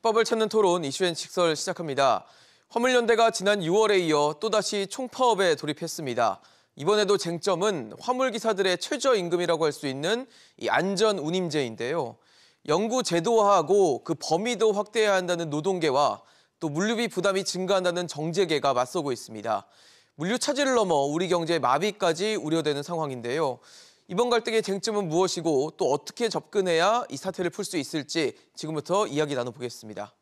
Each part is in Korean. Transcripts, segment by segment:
해법을 찾는 토론 이슈앤 직설 시작합니다. 화물연대가 지난 6월에 이어 또다시 총파업에 돌입했습니다. 이번에도 쟁점은 화물기사들의 최저임금이라고 할 수 있는 이 안전운임제인데요. 영구 제도화하고 그 범위도 확대해야 한다는 노동계와 또 물류비 부담이 증가한다는 정재계가 맞서고 있습니다. 물류 차질을 넘어 우리 경제의 마비까지 우려되는 상황인데요. 이번 갈등의 쟁점은 무엇이고 또 어떻게 접근해야 이 사태를 풀 수 있을지 지금부터 이야기 나눠보겠습니다.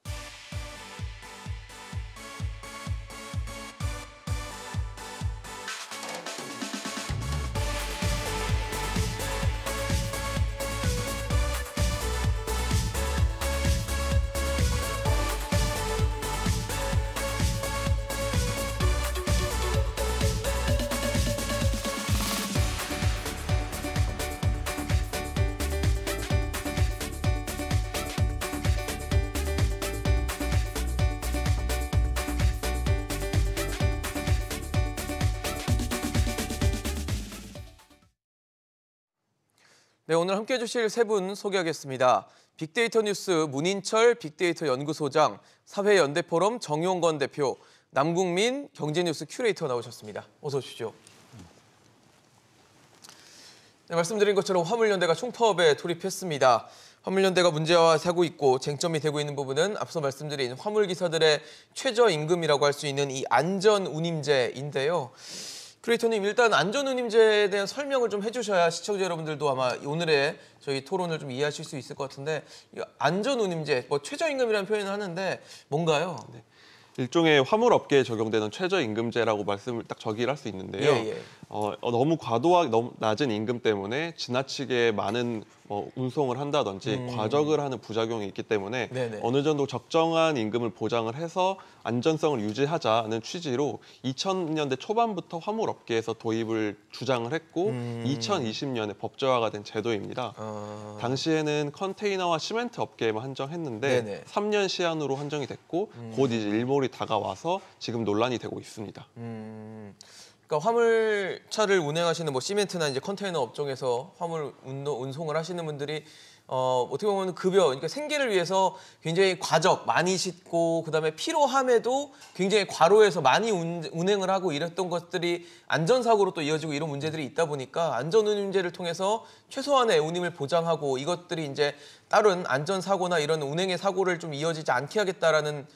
네, 오늘 함께해 주실 세 분 소개하겠습니다. 빅데이터 뉴스 문인철 빅데이터 연구소장, 사회연대포럼 정용건 대표, 남국민 경제뉴스 큐레이터 나오셨습니다. 어서 오십시오. 네, 말씀드린 것처럼 화물연대가 총파업에 돌입했습니다. 화물연대가 문제화하고 있고 쟁점이 되고 있는 부분은 앞서 말씀드린 화물기사들의 최저임금이라고 할 수 있는 이 안전운임제인데요. 큐레이터님, 일단 안전운임제에 대한 설명을 좀 해주셔야 시청자 여러분들도 아마 오늘의 저희 토론을 좀 이해하실 수 있을 것 같은데, 이 안전운임제, 최저임금이라는 표현을 하는데 뭔가요? 네. 일종의 화물업계에 적용되는 최저임금제라고 말씀을 딱 적기를 할 수 있는데요. 너무 과도하게 너무 낮은 임금 때문에 지나치게 많은 운송을 한다든지 과적을 하는 부작용이 있기 때문에 어느 정도 적정한 임금을 보장을 해서 안전성을 유지하자는 취지로 2000년대 초반부터 화물업계에서 도입을 주장을 했고 2020년에 법제화가 된 제도입니다. 당시에는 컨테이너와 시멘트 업계에만 한정했는데 3년 시한으로 한정이 됐고 곧 이제 일몰이 다가와서 지금 논란이 되고 있습니다. 그러니까 화물차를 운행하시는 시멘트나 이제 컨테이너 업종에서 화물 운송을 하시는 분들이 어떻게 보면 급여, 그러니까 생계를 위해서 굉장히 과적 많이 싣고 그다음에 피로함에도 굉장히 과로해서 많이 운행을 하고 이랬던 것들이 안전사고로 또 이어지고 이런 문제들이 있다 보니까 안전운임제를 통해서 최소한의 운임을 보장하고 이것들이 이제 다른 안전사고나 이런 운행의 사고를 좀 이어지지 않게 하겠다라는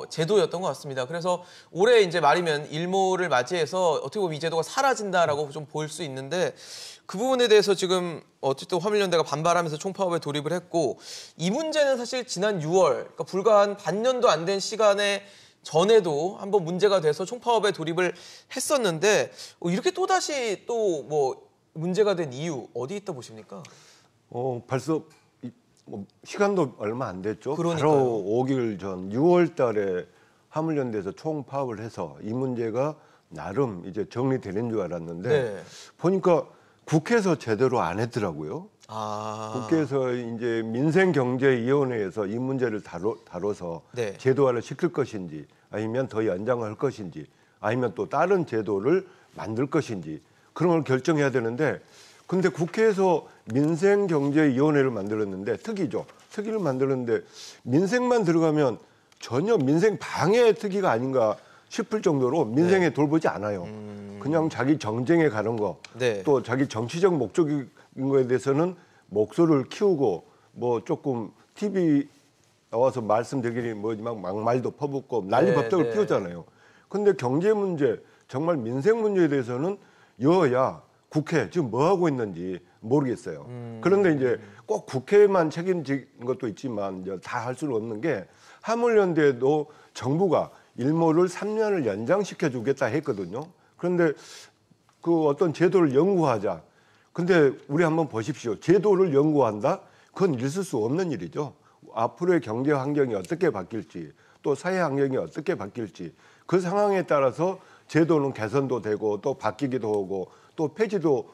제도였던 것 같습니다. 그래서 올해 이제 말이면 일몰을 맞이해서 어떻게 보면 이 제도가 사라진다라고 좀 볼 수 있는데 그 부분에 대해서 지금 어쨌든 화물연대가 반발하면서 총파업에 돌입을 했고 이 문제는 사실 지난 6월, 그러니까 불과 한 반년도 안 된 시간에 전에도 한번 문제가 돼서 총파업에 돌입을 했었는데 이렇게 또다시 문제가 된 이유 어디 있다 보십니까? 벌써 시간도 얼마 안 됐죠. 그러니까요. 바로 5개월 전 6월 달에 화물연대에서 총파업을 해서 이 문제가 나름 이제 정리되는 줄 알았는데 보니까 국회에서 제대로 안 했더라고요. 국회에서 이제 민생경제위원회에서 이 문제를 다뤄서 제도화를 시킬 것인지 아니면 더 연장을 할 것인지 아니면 또 다른 제도를 만들 것인지 그런 걸 결정해야 되는데 근데 국회에서 민생경제위원회를 만들었는데 특위를 만들었는데 민생만 들어가면 전혀 민생 방해 특위가 아닌가 싶을 정도로 민생에 돌보지 않아요. 그냥 자기 정쟁에 가는 거, 또 자기 정치적 목적인 거에 대해서는 목소리를 키우고 조금 TV 나와서 말씀드리기 막말도 퍼붓고 난리 법석을 피우잖아요. 근데 경제 문제, 정말 민생 문제에 대해서는 여야, 국회 지금 뭐 하고 있는지 모르겠어요. 그런데 이제 꼭 국회만 책임진 것도 있지만 다 할 수는 없는 게 화물연대도 정부가 일몰을 3년을 연장시켜 주겠다 했거든요. 그런데 그 어떤 제도를 연구하자. 근데 우리 한번 보십시오. 제도를 연구한다? 그건 있을 수 없는 일이죠. 앞으로의 경제 환경이 어떻게 바뀔지 또 사회 환경이 어떻게 바뀔지 그 상황에 따라서 제도는 개선도 되고 또 바뀌기도 하고 또 폐지도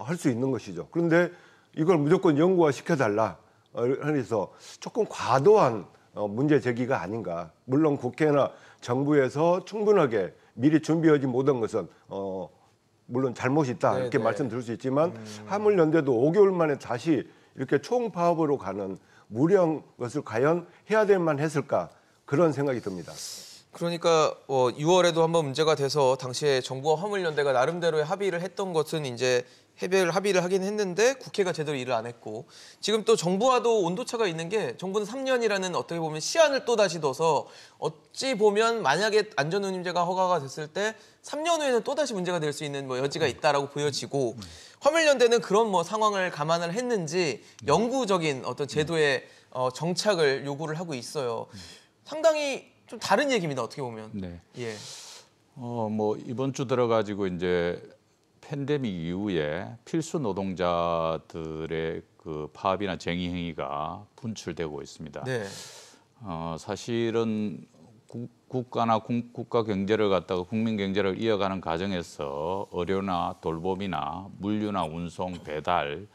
할 수 있는 것이죠. 그런데 이걸 무조건 연구화 시켜달라 그래서 조금 과도한 문제 제기가 아닌가. 물론 국회나 정부에서 충분하게 미리 준비하지 못한 것은 물론 잘못이 있다 이렇게 말씀드릴 수 있지만 화물연대도 5개월 만에 다시 이렇게 총파업으로 가는 무리한 것을 과연 해야 될 만했을까 그런 생각이 듭니다. 그러니까 6월에도 한번 문제가 돼서 당시에 정부와 화물연대가 나름대로의 합의를 했던 것은 이제 합의를 하긴 했는데 국회가 제대로 일을 안 했고 지금 또 정부와도 온도차가 있는 게 정부는 3년이라는 어떻게 보면 시한을 또 다시 둬서 어찌 보면 만약에 안전운임제가 허가가 됐을 때 3년 후에는 또 다시 문제가 될 수 있는 여지가 있다라고 보여지고 화물연대는 그런 상황을 감안을 했는지 영구적인 어떤 제도의 정착을 요구를 하고 있어요. 상당히 좀 다른 얘기입니다. 어떻게 보면. 네. 예. 이번 주 들어가지고 이제 팬데믹 이후에 필수 노동자들의 그 파업이나 쟁의 행위가 분출되고 있습니다. 네. 사실은 국가나 국가 경제를 갖다가 국민 경제를 이어가는 과정에서 의료나 돌봄이나 물류나 운송, 배달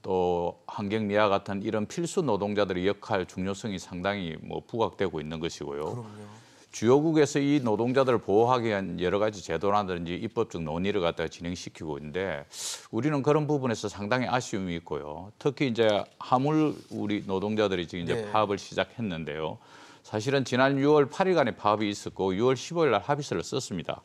또 환경미화 같은 이런 필수 노동자들의 역할 중요성이 상당히 부각되고 있는 것이고요. 그럼요. 주요국에서 이 노동자들을 보호하기 위한 여러 가지 제도라든지 입법적 논의를 갖다가 진행시키고 있는데 우리는 그런 부분에서 상당히 아쉬움이 있고요. 특히 이제 화물 우리 노동자들이 지금 이제 네. 파업을 시작했는데요. 사실은 지난 6월 8일간의 파업이 있었고 6월 15일 날 합의서를 썼습니다.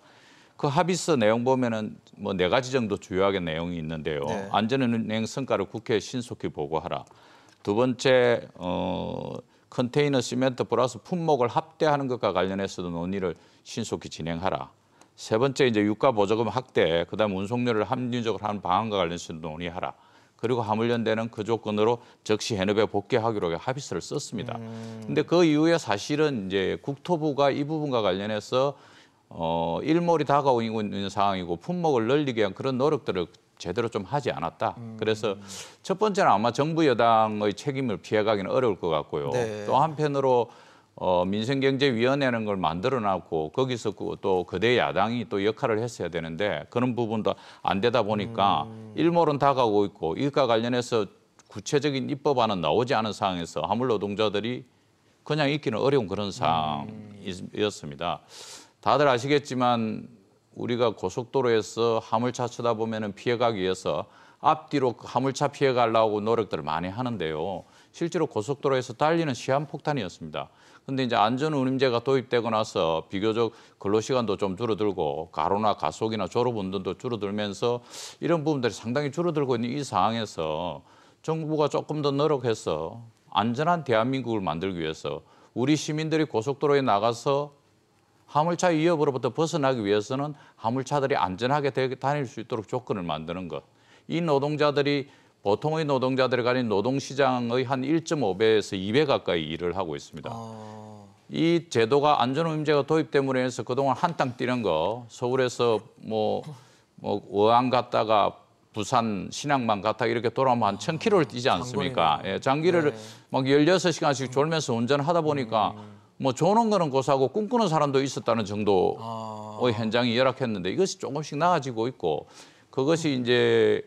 그 합의서 내용 보면은 4가지 정도 주요하게 내용이 있는데요. 네. 안전운행 성과를 국회에 신속히 보고하라. 두 번째, 컨테이너 시멘트 플러스 품목을 합대하는 것과 관련해서도 논의를 신속히 진행하라. 세 번째, 이제 유가 보조금 확대, 그다음 운송료를 합리적으로 하는 방안과 관련해서도 논의하라. 그리고 화물연대는 그 조건으로 즉시 현업에 복귀하기로 합의서를 썼습니다. 근데 그 이후에 사실은 이제 국토부가 이 부분과 관련해서 일몰이 다가오고 있는 상황이고 품목을 늘리기 위한 그런 노력들을 제대로 좀 하지 않았다. 그래서 첫 번째는 아마 정부 여당의 책임을 피해가기는 어려울 것 같고요. 네. 또 한편으로 민생경제위원회라는 걸 만들어놨고 거기서 또 거대 야당이 또 역할을 했어야 되는데 그런 부분도 안 되다 보니까 일몰은 다가오고 있고 이것과 관련해서 구체적인 입법안은 나오지 않은 상황에서 화물 노동자들이 그냥 있기는 어려운 그런 상황이었습니다. 다들 아시겠지만 우리가 고속도로에서 화물차 쳐다보면 피해가기 위해서 앞뒤로 화물차 피해가려고 노력들을 많이 하는데요. 실제로 고속도로에서 달리는 시한폭탄이었습니다. 그런데 이제 안전운임제가 도입되고 나서 비교적 근로시간도 좀 줄어들고 가로나 가속이나 졸업운전도 줄어들면서 이런 부분들이 상당히 줄어들고 있는 이 상황에서 정부가 조금 더 노력해서 안전한 대한민국을 만들기 위해서 우리 시민들이 고속도로에 나가서 화물차 위협으로부터 벗어나기 위해서는 화물차들이 안전하게 다닐 수 있도록 조건을 만드는 것. 이 노동자들이 보통의 노동자들이 가진 노동시장의 한 1.5배에서 2배 가까이 일을 하고 있습니다. 이 제도가 안전운임제가 도입됨으로 해서 그동안 한땅 뛰는 거 서울에서 의왕 갔다가 부산 신항만 갔다가 이렇게 돌아오면 한 1000km를 뛰지 않습니까? 예, 장기를 네. 막 16시간씩 졸면서 운전하다 보니까 조는 거는 고사하고 꿈꾸는 사람도 있었다는 정도의 현장이 열악했는데 이것이 조금씩 나아지고 있고 그것이 이제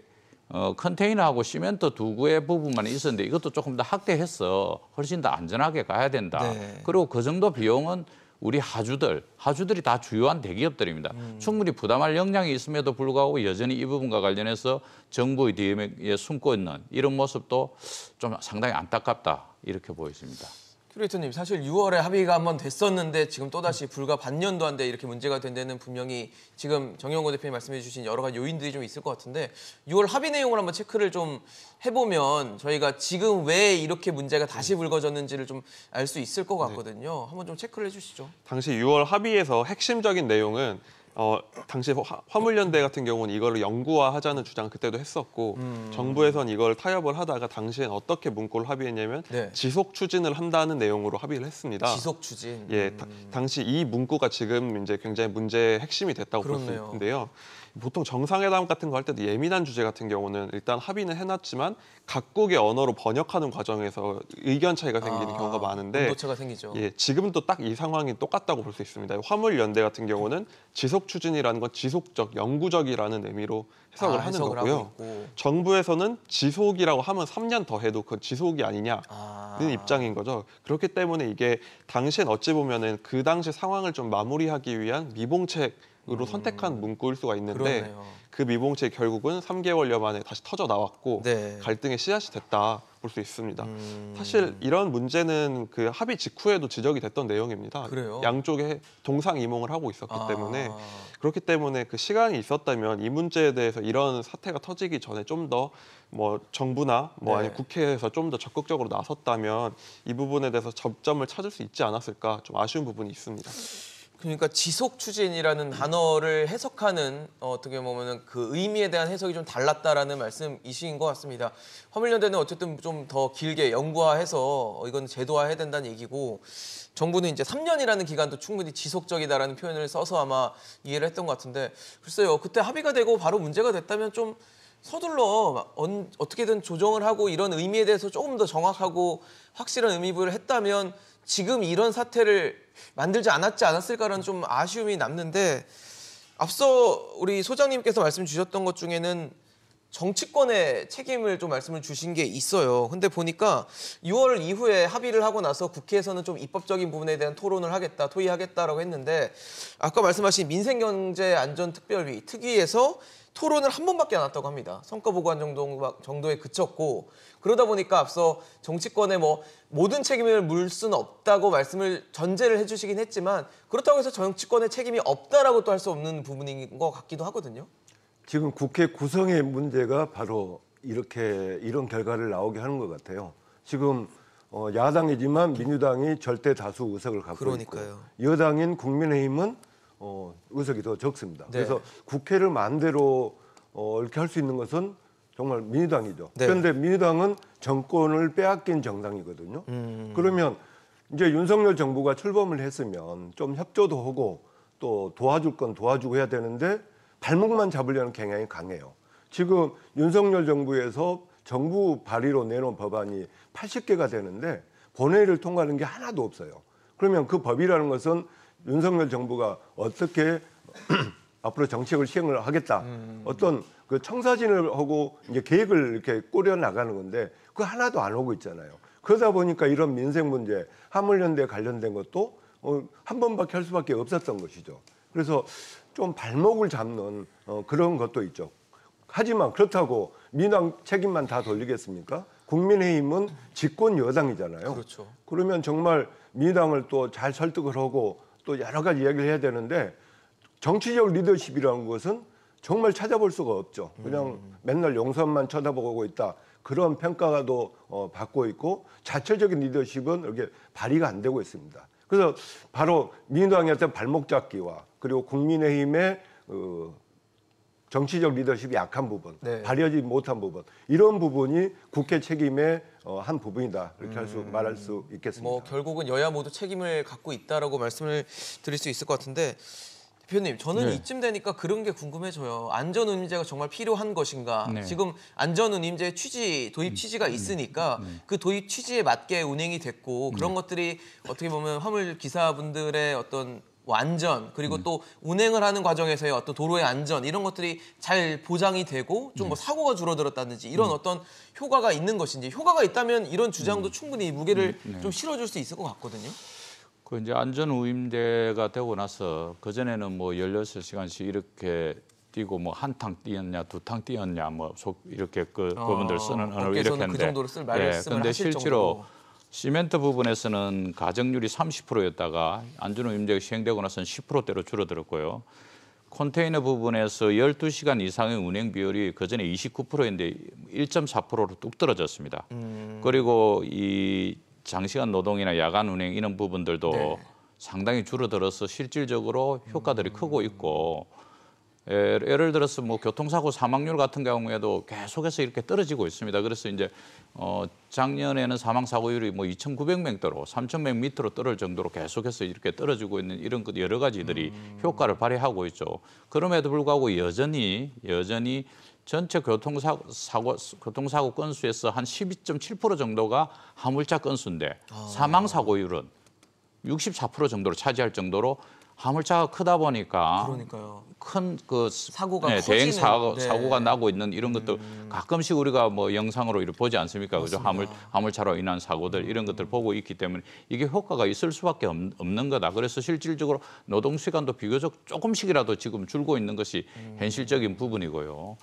컨테이너하고 시멘트 두구의 부분만 있었는데 이것도 조금 더 확대해서 훨씬 더 안전하게 가야 된다. 네. 그리고 그 정도 비용은 우리 하주들이 다 주요한 대기업들입니다. 충분히 부담할 역량이 있음에도 불구하고 여전히 이 부분과 관련해서 정부의 뒤에 숨고 있는 이런 모습도 좀 상당히 안타깝다 이렇게 보여집니다. 큐레이터님, 사실 6월에 합의가 한번 됐었는데 지금 또다시 불과 반년도 안 돼 이렇게 문제가 된 데는 분명히 지금 정영호 대표님 말씀해 주신 여러 가지 요인들이 좀 있을 것 같은데 6월 합의 내용을 한번 체크를 좀 해보면 저희가 지금 왜 이렇게 문제가 다시 불거졌는지를 좀 알 수 있을 것 같거든요. 한번 좀 체크를 해주시죠. 당시 6월 합의에서 핵심적인 내용은 당시 화물연대 같은 경우는 이거를 영구화하자는 주장 그때도 했었고 정부에선 이걸 타협을 하다가 당시엔 어떻게 문구를 합의했냐면 네. 지속 추진을 한다는 내용으로 합의를 했습니다. 지속 추진. 예, 당시 이 문구가 지금 이제 굉장히 문제의 핵심이 됐다고 볼 수 그렇네요. 있는데요. 보통 정상회담 같은 거 할 때도 예민한 주제 같은 경우는 일단 합의는 해놨지만 각국의 언어로 번역하는 과정에서 의견 차이가 생기는 경우가 많은데 온도차가 생기죠. 예, 지금도 딱 이 상황이 똑같다고 볼 수 있습니다. 화물연대 같은 경우는 지속 추진이라는 건 지속적, 영구적이라는 의미로 해석을 하는 해석을 거고요. 하고 있고. 정부에서는 지속이라고 하면 3년 더 해도 그건 지속이 아니냐는 입장인 거죠. 그렇기 때문에 이게 당시엔 어찌 보면은 그 당시 상황을 좀 마무리하기 위한 미봉책으로 선택한 문구일 수가 있는데 그러네요. 그 미봉책이 결국은 3개월여 만에 다시 터져 나왔고 네. 갈등의 씨앗이 됐다. 볼 수 있습니다. 사실 이런 문제는 그 합의 직후에도 지적이 됐던 내용입니다. 그래요? 양쪽에 동상이몽을 하고 있었기 때문에 그렇기 때문에 그 시간이 있었다면 이 문제에 대해서 이런 사태가 터지기 전에 좀 더 뭐 정부나 뭐 네. 아니 국회에서 좀 더 적극적으로 나섰다면 이 부분에 대해서 접점을 찾을 수 있지 않았을까 좀 아쉬운 부분이 있습니다. 그러니까 지속 추진이라는 단어를 해석하는 어떻게 보면은 그 의미에 대한 해석이 좀 달랐다라는 말씀이신 것 같습니다. 화물연대는 어쨌든 좀 더 길게 연구화해서 이건 제도화해야 된다는 얘기고 정부는 이제 3년이라는 기간도 충분히 지속적이다라는 표현을 써서 아마 이해를 했던 것 같은데 글쎄요. 그때 합의가 되고 바로 문제가 됐다면 좀 서둘러 어떻게든 조정을 하고 이런 의미에 대해서 조금 더 정확하고 확실한 의미부여를 했다면 지금 이런 사태를 만들지 않았을까라는 좀 아쉬움이 남는데 앞서 우리 소장님께서 말씀 주셨던 것 중에는 정치권의 책임을 좀 말씀을 주신 게 있어요. 근데 보니까 6월 이후에 합의를 하고 나서 국회에서는 좀 입법적인 부분에 대한 토론을 하겠다, 토의하겠다라고 했는데 아까 말씀하신 민생경제안전특별위, 특위에서 토론을 한 번밖에 안 했다고 합니다. 성과 보고한 정도에 그쳤고 그러다 보니까 앞서 정치권의 뭐 모든 책임을 물 수는 없다고 말씀을 전제를 해주시긴 했지만 그렇다고 해서 정치권의 책임이 없다라고 또 할 수 없는 부분인 것 같기도 하거든요. 지금 국회 구성의 문제가 바로 이런 결과를 나오게 하는 것 같아요. 지금 야당이지만 민주당이 절대 다수 의석을 갖고 그러니까요. 있고 여당인 국민의힘은 의석이 더 적습니다. 네. 그래서 국회를 마음대로 이렇게 할 수 있는 것은 정말 민주당이죠. 네. 그런데 민주당은 정권을 빼앗긴 정당이거든요. 그러면 이제 윤석열 정부가 출범을 했으면 좀 협조도 하고 또 도와줄 건 도와주고 해야 되는데 발목만 잡으려는 경향이 강해요. 지금 윤석열 정부에서 정부 발의로 내놓은 법안이 80개가 되는데 본회의를 통과하는 게 하나도 없어요. 그러면 그 법이라는 것은 윤석열 정부가 어떻게 앞으로 정책을 시행을 하겠다. 어떤 그 청사진을 하고 이제 계획을 이렇게 꾸려 나가는 건데 그 하나도 안 오고 있잖아요. 그러다 보니까 이런 민생 문제, 화물연대 관련된 것도 한 번밖에 할 수밖에 없었던 것이죠. 그래서 좀 발목을 잡는 그런 것도 있죠. 하지만 그렇다고 민주당 책임만 다 돌리겠습니까? 국민의힘은 집권 여당이잖아요. 그렇죠. 그러면 정말 민주당을 또 잘 설득을 하고 또 여러 가지 이야기를 해야 되는데 정치적 리더십이라는 것은 정말 찾아볼 수가 없죠. 그냥 맨날 용산만 쳐다보고 있다. 그런 평가도 받고 있고 자체적인 리더십은 이렇게 발휘가 안 되고 있습니다. 그래서 바로 민주당의 어떤 발목 잡기와 그리고 국민의힘의 정치적 리더십이 약한 부분, 네. 발휘하지 못한 부분 이런 부분이 국회 책임의 한 부분이다 이렇게 말할 수 있겠습니다. 뭐 결국은 여야 모두 책임을 갖고 있다라고 말씀을 드릴 수 있을 것 같은데 대표님 저는 네. 이쯤 되니까 그런 게 궁금해져요. 안전운임제가 정말 필요한 것인가? 네. 지금 안전운임제 취지 도입 취지가 있으니까 그 도입 취지에 맞게 운행이 됐고 그런 것들이 어떻게 보면 화물 기사분들의 어떤 뭐 안전 그리고 또 운행을 하는 과정에서의 어떤 도로의 안전 이런 것들이 잘 보장이 되고 좀 뭐 사고가 줄어들었다든지 이런 어떤 효과가 있는 것인지 효과가 있다면 이런 주장도 충분히 무게를 좀 실어줄 수 있을 것 같거든요. 그 이제 안전우임제가 되고 나서 그 전에는 뭐 16시간씩 이렇게 뛰고 뭐 한 탕 뛰었냐 두 탕 뛰었냐 뭐 이렇게 그분들 쓰는 언어로 이렇게 했는데 그 정도로 쓸 말씀을 근데 하실 실제로 정도로. 시멘트 부분에서는 가정률이 30%였다가 안전우임제가 시행되고 나서는 10%대로 줄어들었고요. 컨테이너 부분에서 12시간 이상의 운행 비율이 그전에 29%였는데 1.4%로 뚝 떨어졌습니다. 그리고 이 장시간 노동이나 야간 운행 이런 부분들도 네. 상당히 줄어들어서 실질적으로 효과들이 크고 있고 예를 들어서 뭐 교통사고 사망률 같은 경우에도 계속해서 이렇게 떨어지고 있습니다. 그래서 이제 작년에는 사망 사고율이 뭐 2,900명대로 3,000명 밑으로 떨어질 정도로 계속해서 이렇게 떨어지고 있는 이런 여러 가지들이 효과를 발휘하고 있죠. 그럼에도 불구하고 여전히 전체 교통사고 건수에서 한 12.7% 정도가 화물차 건수인데 사망 사고율은 64% 정도로 차지할 정도로 화물차가 크다 보니까 그러니까요. 큰 그 사고가 대행 커지는, 사고가 나고 있는 이런 것들 가끔씩 우리가 뭐 영상으로 이렇게 보지 않습니까? 그죠? 화물차로 인한 사고들 이런 것들 보고 있기 때문에 이게 효과가 있을 수밖에 없는 거다. 그래서 실질적으로 노동 시간도 비교적 조금씩이라도 지금 줄고 있는 것이 현실적인 부분이고요.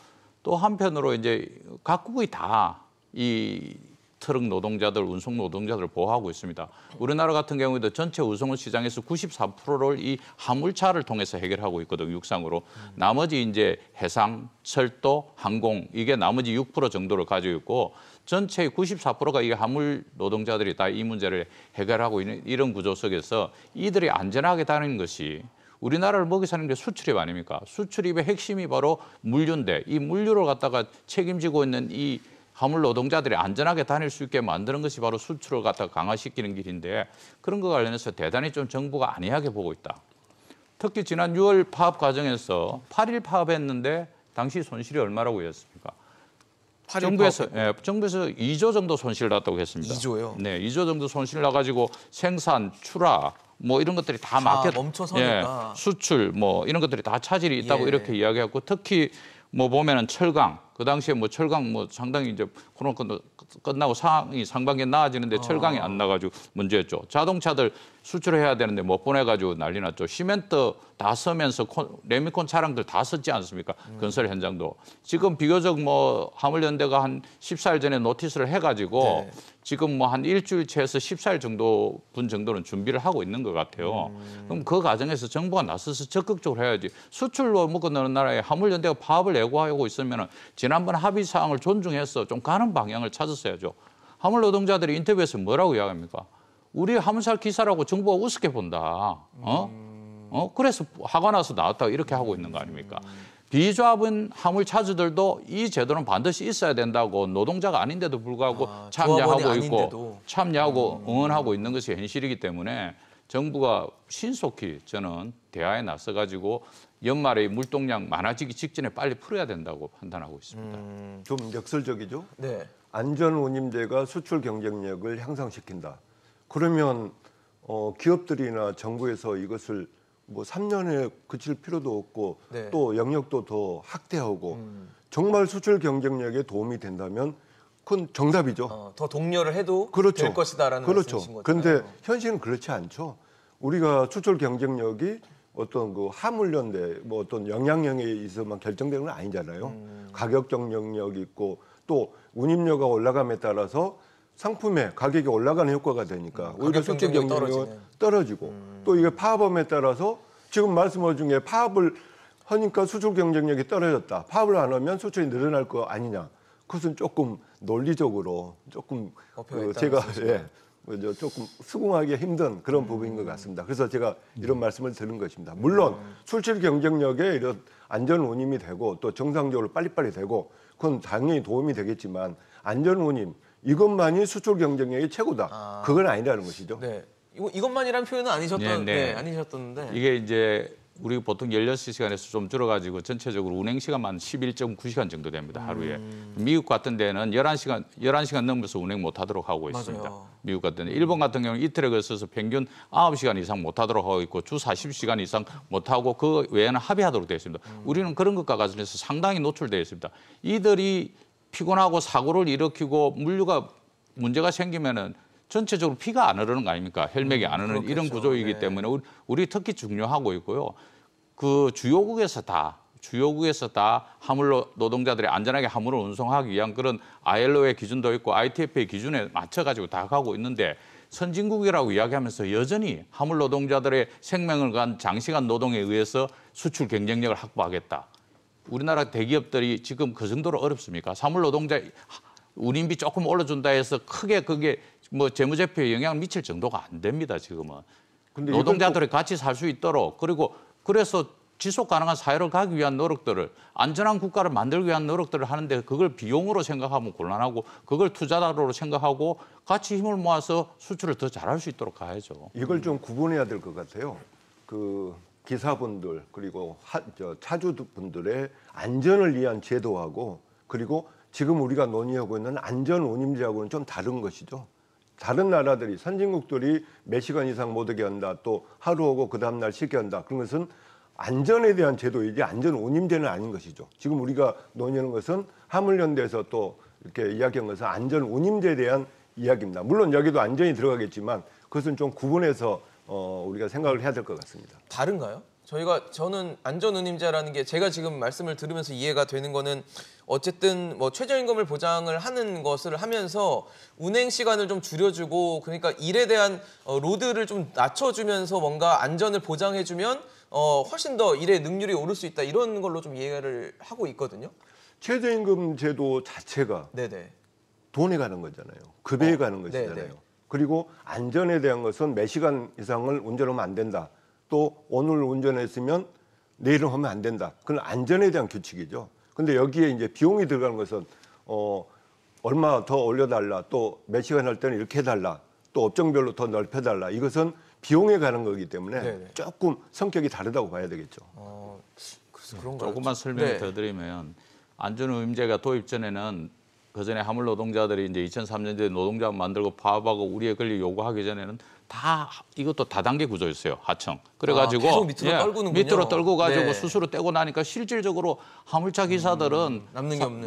또 한편으로 이제 각국이 다 이 트럭 노동자들, 운송 노동자들을 보호하고 있습니다. 우리나라 같은 경우에도 전체 운송 시장에서 94%를 이 화물차를 통해서 해결하고 있거든요, 육상으로. 나머지 이제 해상, 철도, 항공 이게 나머지 6% 정도를 가지고 있고 전체의 94%가 이 화물 노동자들이 다 이 문제를 해결하고 있는 이런 구조 속에서 이들이 안전하게 다니는 것이 우리나라를 먹이 사는 게 수출입 아닙니까? 수출입의 핵심이 바로 물류인데 이 물류를 갖다가 책임지고 있는 이 화물 노동자들이 안전하게 다닐 수 있게 만드는 것이 바로 수출을 갖다가 강화시키는 길인데 그런 거 관련해서 대단히 좀 정부가 안이하게 보고 있다. 특히 지난 6월 파업 과정에서 8일 파업했는데 당시 손실이 얼마라고 했습니까? 정부에서 2조 정도 손실 났다고 했습니다. 2조요? 네, 2조 정도 손실 나가지고 생산, 출하 뭐 이런 것들이 다 마켓 멈춰서니까 수출 뭐 이런 것들이 다 차질이 있다고 이렇게 이야기했고 특히 뭐 보면은 철강 그 당시에 뭐 철강 뭐 상당히 이제 코로나 끝나고 상반기에 나아지는데 철강이 안 나가지고 문제였죠. 자동차들 수출해야 되는데 못 보내가지고 난리 났죠. 시멘트 다 서면서 레미콘 차량들 다 섰지 않습니까? 건설 현장도. 지금 비교적 뭐 화물연대가 한 14일 전에 노티스를 해가지고 지금 뭐 한 일주일 채에서 14일 정도 분 정도는 준비를 하고 있는 것 같아요. 그럼 그 과정에서 정부가 나서서 적극적으로 해야지. 수출로 먹고는 나라에 화물연대가 파업을 예고하고 있으면 지난번 합의 사항을 존중해서 좀 가는 방향을 찾았어야죠. 화물 노동자들이 인터뷰에서 뭐라고 이야기합니까? 우리 화물차 기사라고 정부가 우습게 본다. 그래서 화가 나서 나왔다 이렇게 하고 있는 거 아닙니까? 비조합은 화물차주들도 이 제도는 반드시 있어야 된다고 노동자가 아닌데도 불구하고 참여하고 응원하고 있는 것이 현실이기 때문에 정부가 신속히 저는 대화에 나서가지고 연말에 물동량 많아지기 직전에 빨리 풀어야 된다고 판단하고 있습니다. 좀 역설적이죠? 네. 안전운임제가 수출 경쟁력을 향상시킨다. 그러면 기업들이나 정부에서 이것을 뭐 3년에 그칠 필요도 없고 또 영역도 더 확대하고 정말 수출 경쟁력에 도움이 된다면 그건 정답이죠. 더 독려를 해도 될 것이다라는 말씀이신 거죠. 그런데 현실은 그렇지 않죠. 우리가 수출 경쟁력이 어떤 그 화물연대 뭐 어떤 영향력에 있어만 결정되는 건 아니잖아요. 가격적 영역이 있고 또 운임료가 올라감에 따라서 상품의 가격이 올라가는 효과가 되니까 오히려 수출 경쟁력이 떨어지고 또 이게 파업에 따라서 지금 말씀하신 중에 파업을 하니까 수출 경쟁력이 떨어졌다. 파업을 안 하면 수출이 늘어날 거 아니냐. 그것은 조금 논리적으로 조금 제가 조금 수긍하기 힘든 그런 부분인 것 같습니다. 그래서 제가 이런 말씀을 드린 것입니다. 물론 수출 경쟁력에 이런 안전 운임이 되고 또 정상적으로 빨리빨리 되고 그건 당연히 도움이 되겠지만 안전 운임 이것만이 수출 경쟁력이 최고다. 그건 아니라는 것이죠. 네. 이것만이라는 표현은 아니셨던데. 이게 이제 우리 보통 16시간에서 좀 줄어가지고 전체적으로 운행 시간만 11.9시간 정도 됩니다, 하루에. 미국 같은 데는 11시간 넘어서 운행 못 하도록 하고 있습니다. 맞아요. 미국 같은 데. 일본 같은 경우는 이틀에 걸쳐서 평균 9시간 이상 못 하도록 하고 있고 주 40시간 이상 못 하고 그 외에는 합의하도록 되어 있습니다. 우리는 그런 것과 관련해서 상당히 노출되어 있습니다. 이들이 피곤하고 사고를 일으키고 물류가 문제가 생기면은 전체적으로 피가 안 흐르는 거 아닙니까? 혈맥이 안 흐르는 이런 구조이기 때문에 우리 특히 중요하고 있고요. 그 주요국에서 다 화물 노동자들이 안전하게 화물을 운송하기 위한 그런 ILO의 기준도 있고 ITF의 기준에 맞춰가지고 다 가고 있는데 선진국이라고 이야기하면서 여전히 화물 노동자들의 생명을 간 장시간 노동에 의해서 수출 경쟁력을 확보하겠다. 우리나라 대기업들이 지금 그 정도로 어렵습니까? 화물 노동자 운임비 조금 올려준다 해서 크게 그게 뭐 재무제표에 영향을 미칠 정도가 안 됩니다, 지금은. 근데 노동자들이 같이 살 수 있도록 그래서 지속 가능한 사회를 가기 위한 노력들을 안전한 국가를 만들기 위한 노력들을 하는데 그걸 비용으로 생각하면 곤란하고 그걸 투자로 생각하고 같이 힘을 모아서 수출을 더 잘할 수 있도록 가야죠. 이걸 좀 구분해야 될 것 같아요. 그 기사분들 그리고 차주분들의 안전을 위한 제도하고 그리고 지금 우리가 논의하고 있는 안전운임제하고는 좀 다른 것이죠. 다른 나라들이 선진국들이 몇 시간 이상 못 오게 한다. 또 하루 오고 그 다음 날 쉬게 한다. 그런 것은 안전에 대한 제도이지 안전운임제는 아닌 것이죠. 지금 우리가 논의하는 것은 화물연대에서 또 이렇게 이야기한 것은 안전운임제에 대한 이야기입니다. 물론 여기도 안전이 들어가겠지만 그것은 좀 구분해서 우리가 생각을 해야 될 것 같습니다. 다른가요? 저는 안전운임제라는 게 제가 지금 말씀을 들으면서 이해가 되는 거는 어쨌든 뭐 최저임금을 보장을 하는 것을 하면서 운행 시간을 좀 줄여주고 그러니까 일에 대한 로드를 좀 낮춰주면서 뭔가 안전을 보장해주면 훨씬 더 일의 능률이 오를 수 있다 이런 걸로 좀 이해를 하고 있거든요. 최저임금 제도 자체가 네네. 돈에 가는 거잖아요. 급여에 가는 것이잖아요. 네네. 그리고 안전에 대한 것은 몇 시간 이상을 운전하면 안 된다. 또 오늘 운전했으면 내일은 하면 안 된다. 그건 안전에 대한 규칙이죠. 근데 여기에 이제 비용이 들어가는 것은 얼마 더 올려달라. 또 몇 시간 할 때는 이렇게 해달라. 또 업종별로 더 넓혀달라. 이것은 비용에 가는 거기 때문에 네네. 조금 성격이 다르다고 봐야 되겠죠. 그래서 그런가요? 조금만 설명을 네. 더 드리면 안전운임제가 도입 전에는 그전에 화물 노동자들이 이제 2003년도에 노동자 만들고 파업하고 우리의 권리 요구하기 전에는 다 이것도 다단계 구조였어요. 하청. 그래가지고 계속 밑으로 떨구는군요. 밑으로 떨고 가지고 네. 스스로 떼고 나니까 실질적으로 화물차 기사들은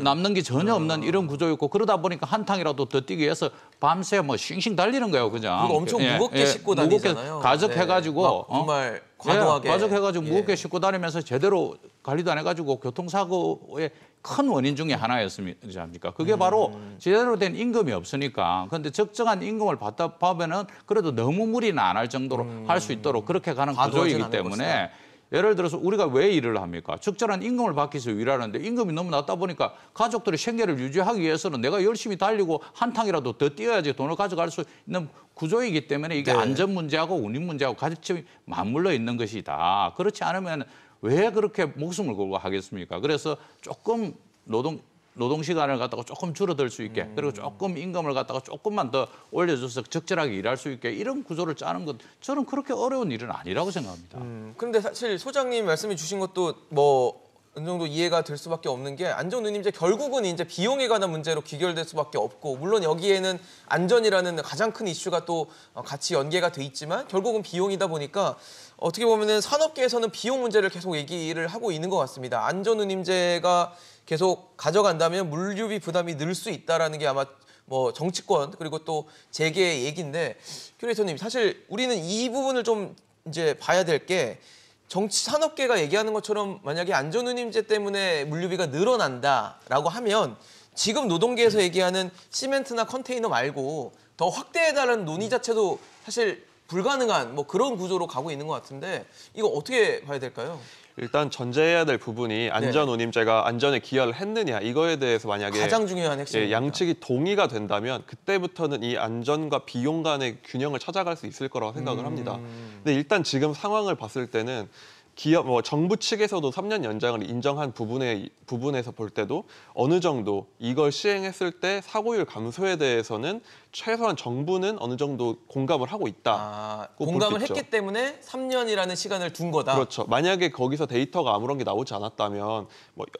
남는 게 전혀 없는 이런 구조였고 그러다 보니까 한탕이라도 더 뛰기 위해서 밤새 뭐 싱싱 달리는 거예요, 그냥. 그리고 엄청 무겁게 싣고 다니잖아요. 무겁게 가적해가지고 정말 과도하게 가적해가지고 무겁게 싣고 다니면서 제대로 관리도 안 해가지고 교통사고의 큰 원인 중에 하나였습니까? 그게 바로 제대로 된 임금이 없으니까. 그런데 적정한 임금을 받다 보면은 그래도 너무 무리는 안 할 정도로 할 수 있도록 그렇게 가는 구조이기 때문에 예를 들어서 우리가 왜 일을 합니까? 적절한 임금을 받기 위해서 일하는데 임금이 너무 낮다 보니까 가족들의 생계를 유지하기 위해서는 내가 열심히 달리고 한탕이라도 더 뛰어야지 돈을 가져갈 수 있는 구조이기 때문에 이게 네. 안전 문제하고 운임 문제하고 같이 맞물려 있는 것이다. 그렇지 않으면 왜 그렇게 목숨을 걸고 하겠습니까? 그래서 조금 노동 시간을 갖다가 조금 줄어들 수 있게 그리고 조금 임금을 갖다가 조금만 더 올려줘서 적절하게 일할 수 있게 이런 구조를 짜는 것 저는 그렇게 어려운 일은 아니라고 생각합니다. 그런데 사실 소장님 말씀해 주신 것도 뭐 어느 정도 이해가 될 수밖에 없는 게 안전운임제 결국은 이제 비용에 관한 문제로 귀결될 수밖에 없고 물론 여기에는 안전이라는 가장 큰 이슈가 또 같이 연계가 돼 있지만 결국은 비용이다 보니까 어떻게 보면은 산업계에서는 비용 문제를 계속 얘기를 하고 있는 것 같습니다. 안전운임제가 계속 가져간다면 물류비 부담이 늘 수 있다라는 게 아마 뭐 정치권 그리고 또 재계의 얘기인데 큐레이터님 사실 우리는 이 부분을 좀 이제 봐야 될 게 정치 산업계가 얘기하는 것처럼 만약에 안전운임제 때문에 물류비가 늘어난다라고 하면 지금 노동계에서 얘기하는 시멘트나 컨테이너 말고 더 확대해달라는 논의 자체도 사실 불가능한 뭐 그런 구조로 가고 있는 것 같은데 이거 어떻게 봐야 될까요? 일단 전제해야 될 부분이 안전운임제가 안전에 기여를 했느냐 이거에 대해서 만약에 가장 중요한 핵심입니다. 양측이 동의가 된다면 그때부터는 이 안전과 비용 간의 균형을 찾아갈 수 있을 거라고 생각을 합니다. 근데 일단 지금 상황을 봤을 때는 기업, 정부 측에서도 3년 연장을 인정한 부분에서 볼 때도 어느 정도 이걸 시행했을 때 사고율 감소에 대해서는 최소한 정부는 어느 정도 공감을 하고 있다. 공감을 했기 때문에 3년이라는 시간을 둔 거다. 그렇죠. 만약에 거기서 데이터가 아무런 게 나오지 않았다면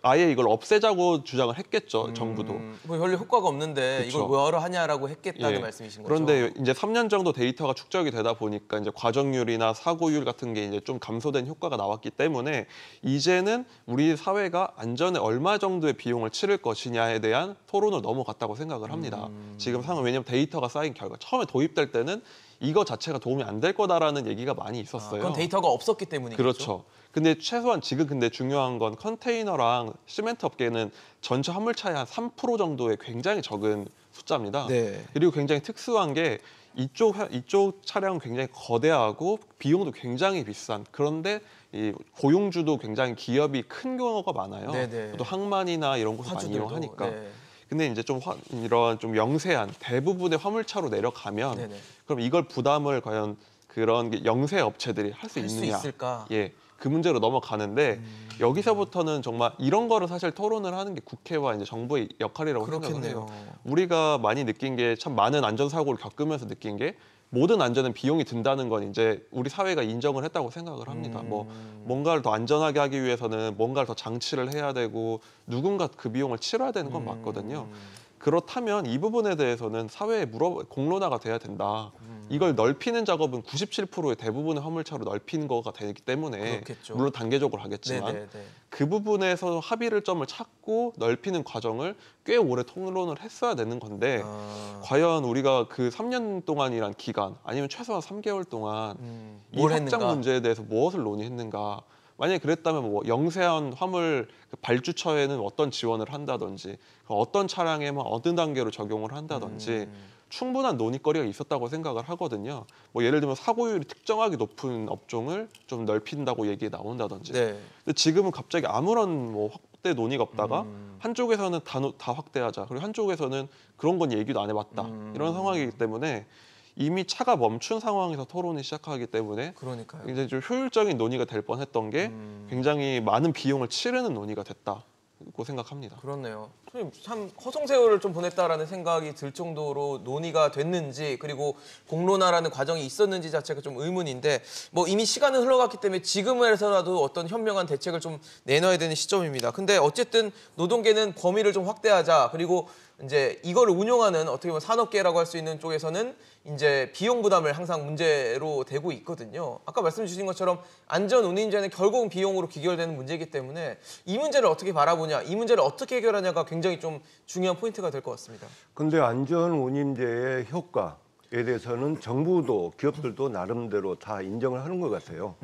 아예 이걸 없애자고 주장을 했겠죠. 정부도. 뭐 별로 효과가 없는데 그렇죠. 이걸 뭐하러 하냐라고 했겠다는 말씀이신 거죠. 그런데 이제 3년 정도 데이터가 축적이 되다 보니까 이제 과정률이나 사고율 같은 게 이제 좀 감소된 효과가 나왔기 때문에 이제는 우리 사회가 안전에 얼마 정도의 비용을 치를 것이냐에 대한 토론을 넘어갔다고 생각을 합니다. 지금 상황 왜냐하면 데이터가 쌓인 결과 처음에 도입될 때는 이거 자체가 도움이 안 될 거다라는 얘기가 많이 있었어요. 그건 데이터가 없었기 때문이겠죠. 그렇죠. 근데 최소한 지금 근데 중요한 건 컨테이너랑 시멘트 업계는 전체 화물차의 한 3% 정도의 굉장히 적은 숫자입니다. 네. 그리고 굉장히 특수한 게 이쪽 차량은 굉장히 거대하고 비용도 굉장히 비싼 그런데 이 고용주도 굉장히 기업이 큰 경우가 많아요. 네네. 또 항만이나 이런 곳을 많이 화주들도. 이용하니까. 네. 근데 이제 이런 좀 영세한 대부분의 화물차로 내려가면 네네. 그럼 이걸 부담을 과연 그런 게 영세 업체들이 할 수 할 수 있느냐? 있을까? 예, 그 문제로 넘어가는데 여기서부터는 정말 이런 거를 사실 토론을 하는 게 국회와 이제 정부의 역할이라고 생각을 해요. 우리가 많이 느낀 게 참 많은 안전사고를 겪으면서 느낀 게 모든 안전은 비용이 든다는 건 이제 우리 사회가 인정을 했다고 생각을 합니다. 뭔가를 더 안전하게 하기 위해서는 뭔가를 더 장치를 해야 되고 누군가 그 비용을 치러야 되는 건 맞거든요. 그렇다면 이 부분에 대해서는 사회에 공론화가 돼야 된다. 이걸 넓히는 작업은 97%의 대부분의 화물차로 넓히는 거가 되기 때문에 그렇겠죠. 물론 단계적으로 하겠지만 네네네. 그 부분에서 합의를 점을 찾고 넓히는 과정을 꽤 오래 통론을 했어야 되는 건데 과연 우리가 그 3년 동안이란 기간 아니면 최소한 3개월 동안 이 확장 문제에 대해서 무엇을 논의했는가. 만약에 그랬다면 뭐 영세한 화물 발주처에는 어떤 지원을 한다든지 어떤 차량에만 어느 단계로 적용을 한다든지 충분한 논의거리가 있었다고 생각을 하거든요. 뭐 예를 들면 사고율이 특정하게 높은 업종을 좀 넓힌다고 얘기 나온다든지. 네. 근데 지금은 갑자기 아무런 뭐 확대 논의가 없다가 한쪽에서는 다 확대하자. 그리고 한쪽에서는 그런 건 얘기도 안 해봤다. 이런 상황이기 때문에 이미 차가 멈춘 상황에서 토론이 시작하기 때문에 그러니까요. 이제 좀 효율적인 논의가 될 뻔했던 게 굉장히 많은 비용을 치르는 논의가 됐다고 생각합니다. 그렇네요. 참 허송세월을 좀 보냈다라는 생각이 들 정도로 논의가 됐는지 그리고 공론화라는 과정이 있었는지 자체가 좀 의문인데 뭐 이미 시간은 흘러갔기 때문에 지금에서라도 어떤 현명한 대책을 좀 내놔야 되는 시점입니다. 근데 어쨌든 노동계는 범위를 좀 확대하자 그리고 이제 이걸 운용하는 어떻게 보면 산업계라고 할 수 있는 쪽에서는 이제 비용 부담을 항상 문제로 되고 있거든요. 아까 말씀 주신 것처럼 안전 운임제는 결국은 비용으로 귀결되는 문제이기 때문에 이 문제를 어떻게 바라보냐, 이 문제를 어떻게 해결하냐가 굉장히 좀 중요한 포인트가 될 것 같습니다. 근데 안전 운임제의 효과에 대해서는 정부도 기업들도 나름대로 다 인정을 하는 것 같아요.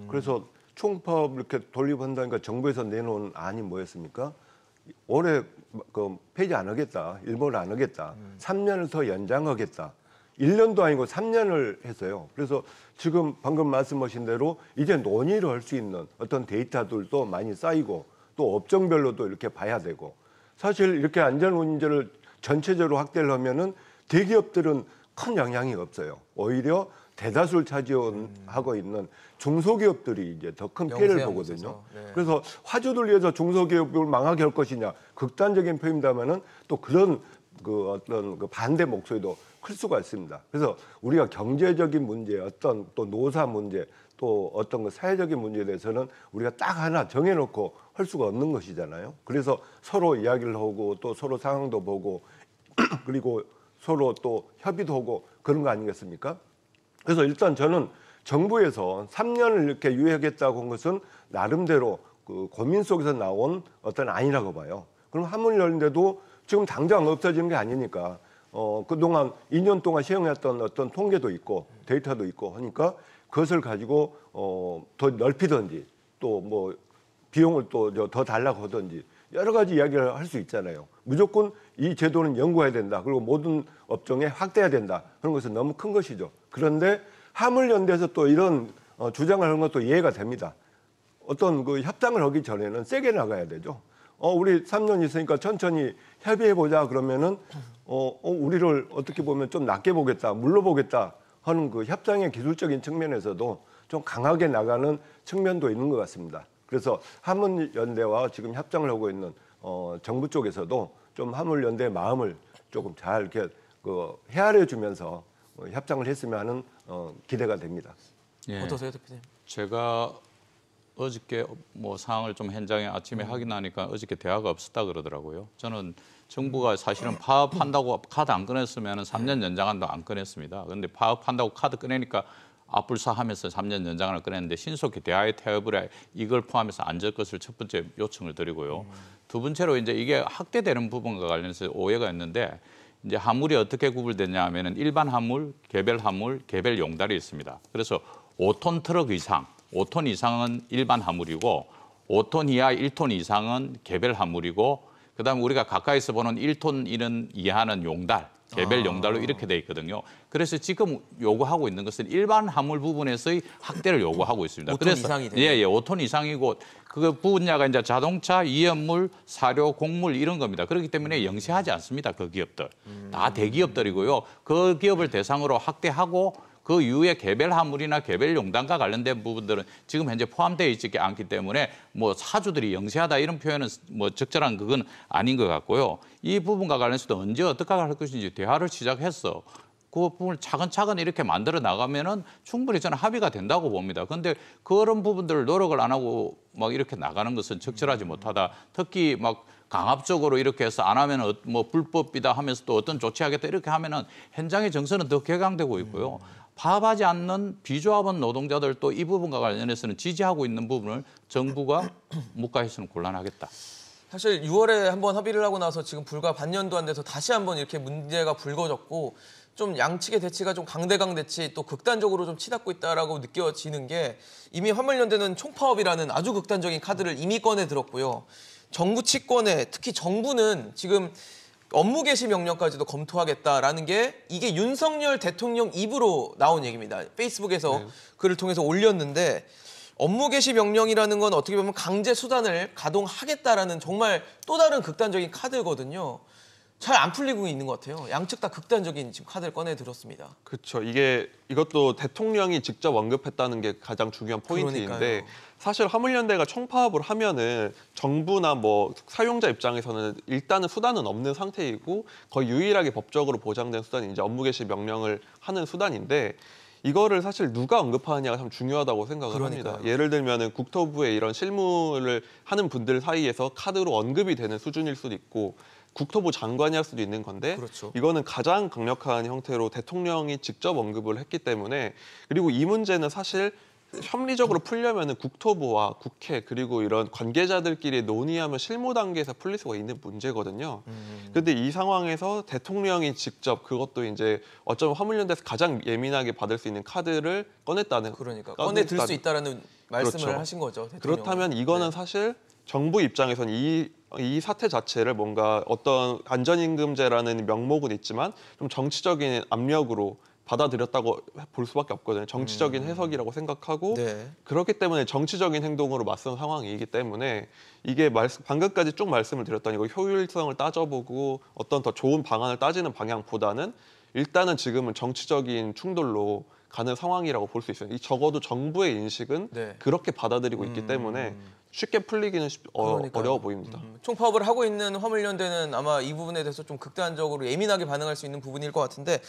그래서 총파업 이렇게 돌입한다니까 정부에서 내놓은 안이 뭐였습니까? 올해 폐지 안 하겠다, 일본을 안 하겠다, 3년을 더 연장하겠다. 1년도 아니고 3년을 했어요. 그래서 지금 방금 말씀하신 대로 이제 논의를 할 수 있는 어떤 데이터들도 많이 쌓이고 또 업종별로도 이렇게 봐야 되고 사실 이렇게 안전운임제를 전체적으로 확대를 하면은 대기업들은 큰 영향이 없어요. 오히려 대다수를 차지하고 있는 중소기업들이 이제 더 큰 피해를 보거든요. 네. 그래서 화주들 위해서 중소기업을 망하게 할 것이냐 극단적인 표현입니다만은 또 그런 어떤 반대 목소리도 클 수가 있습니다. 그래서 우리가 경제적인 문제, 어떤 또 노사 문제, 또 어떤 사회적인 문제에 대해서는 우리가 딱 하나 정해놓고 할 수가 없는 것이잖아요. 그래서 서로 이야기를 하고 또 서로 상황도 보고 그리고 서로 또 협의도 하고 그런 거 아니겠습니까? 그래서 일단 저는 정부에서 3년을 이렇게 유예하겠다고 한 것은 나름대로 그 고민 속에서 나온 어떤 안이라고 봐요. 그럼 화물연대도 지금 당장 없어지는 게 아니니까 그동안 2년 동안 시행했던 어떤 통계도 있고 데이터도 있고 하니까 그것을 가지고 더 넓히든지 또 뭐 비용을 또 더 달라고 하든지 여러 가지 이야기를 할 수 있잖아요. 무조건 이 제도는 연구해야 된다. 그리고 모든 업종에 확대해야 된다. 그런 것은 너무 큰 것이죠. 그런데 화물연대에서 또 이런 주장을 하는 것도 이해가 됩니다. 어떤 그 협상을 하기 전에는 세게 나가야 되죠. 우리 3년 있으니까 천천히 협의해보자 그러면은 우리를 어떻게 보면 좀 낮게 보겠다, 물러보겠다 하는 그 협상의 기술적인 측면에서도 좀 강하게 나가는 측면도 있는 것 같습니다. 그래서 화물연대와 지금 협상을 하고 있는 정부 쪽에서도 좀 화물연대의 마음을 조금 잘 이렇게 헤아려주면서 협상을 했으면 하는 기대가 됩니다. 예. 어떠세요, 대표님? 제가 어저께 뭐 상황을 좀 현장에 아침에 확인하니까 어저께 대화가 없었다 그러더라고요. 저는 정부가 사실은 파업한다고 카드 안 꺼냈으면 3년 연장한다고 안 꺼냈습니다. 그런데 파업한다고 카드 꺼내니까 앞불사하면서 3년 연장을 꺼냈는데 신속히 대화의 태업을 해 이걸 포함해서 안전 것을 첫 번째 요청을 드리고요. 두 번째로 이제 이게 확대되는 부분과 관련해서 오해가 있는데 이제 화물이 어떻게 구분되냐 하면은 일반 화물, 개별 화물, 개별 용달이 있습니다. 그래서 5톤 트럭 이상, 5톤 이상은 일반 화물이고 5톤 이하 1톤 이상은 개별 화물이고 그다음에 우리가 가까이서 보는 1톤 이하는 용달, 개별 용달로 이렇게 돼 있거든요. 그래서 지금 요구하고 있는 것은 일반 화물 부분에서의 확대를 요구하고 있습니다. 5톤 그래서 이상이 되요? 예, 5톤 이상이고 그 분야가 이제 자동차, 이연물, 사료, 곡물 이런 겁니다. 그렇기 때문에 영세하지 않습니다. 그 기업들. 다 대기업들이고요. 그 기업을 대상으로 확대하고 그 이후에 개별 화물이나 개별 용단과 관련된 부분들은 지금 현재 포함되어 있지 않기 때문에 뭐 사주들이 영세하다 이런 표현은 뭐 적절한 그건 아닌 것 같고요. 이 부분과 관련해서도 언제 어떻게 할 것인지 대화를 시작했어. 그 부분을 차근차근 이렇게 만들어 나가면은 충분히 저는 합의가 된다고 봅니다. 그런데 그런 부분들을 노력을 안 하고 막 이렇게 나가는 것은 적절하지 못하다. 특히 막 강압적으로 이렇게 해서 안 하면 뭐 불법이다 하면서 또 어떤 조치하겠다 이렇게 하면은 현장의 정서는 더 격앙되고 있고요. 파업하지 않는 비조합원 노동자들 또 이 부분과 관련해서는 지지하고 있는 부분을 정부가 묵과해서는 곤란하겠다. 사실 6월에 한번 합의를 하고 나서 지금 불과 반년도 안 돼서 다시 한번 이렇게 문제가 불거졌고 좀 양측의 대치가 좀 강대강 대치 또 극단적으로 좀 치닫고 있다라고 느껴지는 게 이미 화물연대는 총파업이라는 아주 극단적인 카드를 이미 꺼내 들었고요. 정부 치권에 특히 정부는 지금 업무 개시 명령까지도 검토하겠다라는 게 이게 윤석열 대통령 입으로 나온 얘기입니다. 페이스북에서 글을 통해서 올렸는데 업무 개시 명령이라는 건 어떻게 보면 강제 수단을 가동하겠다라는 정말 또 다른 극단적인 카드거든요. 잘 안 풀리고 있는 것 같아요. 양측 다 극단적인 지금 카드를 꺼내 들었습니다. 그렇죠. 이것도 대통령이 직접 언급했다는 게 가장 중요한 포인트인데 그러니까요. 사실 화물연대가 총파업을 하면은 정부나 뭐 사용자 입장에서는 일단은 수단은 없는 상태이고 거의 유일하게 법적으로 보장된 수단이 이제 업무 개시 명령을 하는 수단인데 이거를 사실 누가 언급하느냐가 참 중요하다고 생각을 합니다. 예를 들면은 국토부에 이런 실무를 하는 분들 사이에서 카드로 언급이 되는 수준일 수도 있고 국토부 장관이 할 수도 있는 건데 그렇죠. 이거는 가장 강력한 형태로 대통령이 직접 언급을 했기 때문에 그리고 이 문제는 사실 협리적으로 풀려면은 국토부와 국회 그리고 이런 관계자들끼리 논의하면 실무 단계에서 풀릴 수가 있는 문제거든요. 그런데 이 상황에서 대통령이 직접 그것도 이제 어쩌면 화물연대에서 가장 예민하게 받을 수 있는 카드를 꺼냈다는 그러니까 꺼내 들 수 있다라는 말씀을 그렇죠. 하신 거죠. 대통령은. 그렇다면 이거는 사실 정부 입장에서는 이 사태 자체를 뭔가 어떤 안전임금제라는 명목은 있지만 좀 정치적인 압력으로 받아들였다고 볼 수밖에 없거든요. 정치적인 해석이라고 생각하고 그렇기 때문에 정치적인 행동으로 맞선 상황이기 때문에 이게 방금까지 쭉 말씀을 드렸던 이거 효율성을 따져보고 어떤 더 좋은 방안을 따지는 방향보다는 일단은 지금은 정치적인 충돌로 가는 상황이라고 볼 수 있어요. 적어도 정부의 인식은 그렇게 받아들이고 있기 때문에 쉽게 풀리기는 어려워 보입니다. 총파업을 하고 있는 화물연대는 아마 이 부분에 대해서 좀 극단적으로 예민하게 반응할 수 있는 부분일 것 같은데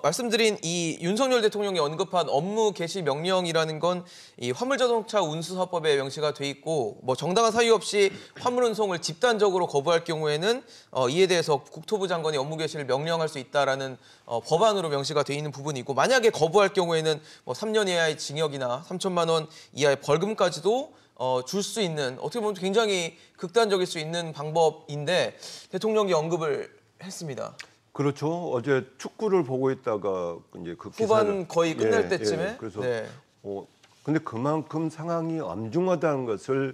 말씀드린 이 윤석열 대통령이 언급한 업무 개시 명령이라는 건 이 화물자동차 운수사법에 명시가 돼 있고 뭐 정당한 사유 없이 화물 운송을 집단적으로 거부할 경우에는 이에 대해서 국토부 장관이 업무 개시를 명령할 수 있다라는 법안으로 명시가 돼 있는 부분이고 만약에 거부할 경우에는 뭐 3년 이하의 징역이나 3천만 원 이하의 벌금까지도 줄 수 있는 어떻게 보면 굉장히 극단적일 수 있는 방법인데 대통령이 언급을 했습니다. 그렇죠. 어제 축구를 보고 있다가 이제 그 후반 거의 끝날 때쯤에 그래서 근데 그만큼 상황이 엄중하다는 것을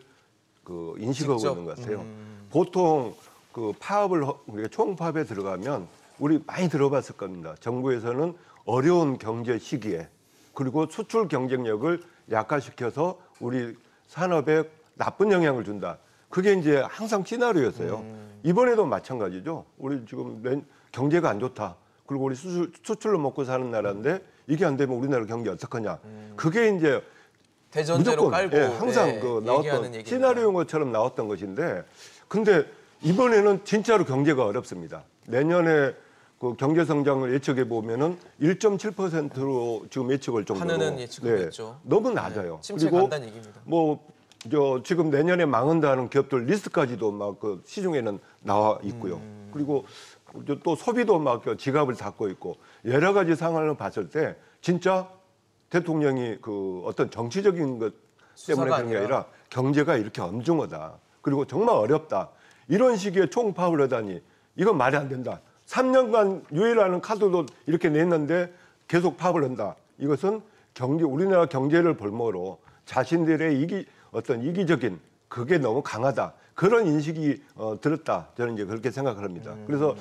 인식하고 있는 것 같아요. 보통 그 파업을 우리가 총파업에 들어가면 우리 많이 들어봤을 겁니다. 정부에서는 어려운 경제 시기에 그리고 수출 경쟁력을 약화시켜서 우리 산업에 나쁜 영향을 준다. 그게 이제 항상 시나리오였어요. 이번에도 마찬가지죠. 우리 지금 경제가 안 좋다. 그리고 우리 수출로 먹고 사는 나라인데 이게 안 되면 우리나라 경제 어떡하냐. 그게 이제 대전제로 깔고 항상 나왔던 시나리오인 것처럼 나왔던 것인데 근데 이번에는 진짜로 경제가 어렵습니다. 내년에 그 경제 성장을 예측해 보면은 1.7%로 지금 예측을 정도로 하는 예측을 했죠. 너무 낮아요. 침체 그리고 간다는 얘기입니다. 지금 내년에 망한다는 기업들 리스트까지도 막 그 시중에는 나와 있고요. 그리고 또 소비도 막 지갑을 닫고 있고 여러 가지 상황을 봤을 때 진짜 대통령이 그 어떤 정치적인 것 때문에 그런 게 아니라 경제가 이렇게 엄중하다. 그리고 정말 어렵다. 이런 시기에 총파업을 하다니 이건 말이 안 된다. 3년간 유예라는 카드도 이렇게 냈는데 계속 파업을 한다. 이것은 우리나라 경제를 볼모로 자신들의 어떤 이기적인 그게 너무 강하다. 그런 인식이 들었다. 저는 이제 그렇게 생각을 합니다. 그래서